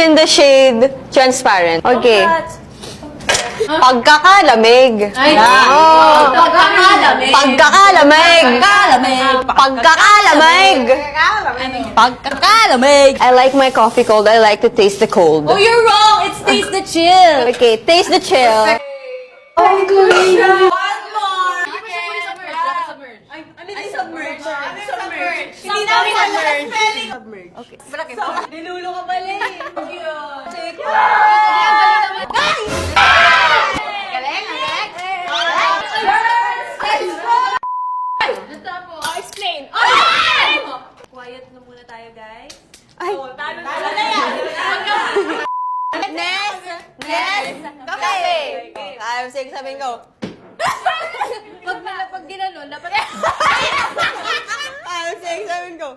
in the shade transparent. Okay. Pagkakalamig. Ay, Oh. pagkakalamig. Pagkakalamig. Pagkakalamig. Pagkakalamig. Pagkakalamig. I like my coffee cold. I like to taste the cold. Oh, you're wrong. It's taste the chill. Okay, taste the chill. One more. Hindi namin submerge. Okay. Nilulo ka pala eh. Explain. Quiet na muna tayo, guys. Ay. Talo na yan. Ness! Kape! I'm saying sabihin ko. Pag ginanon, dapat... I'm saying sabihin ko.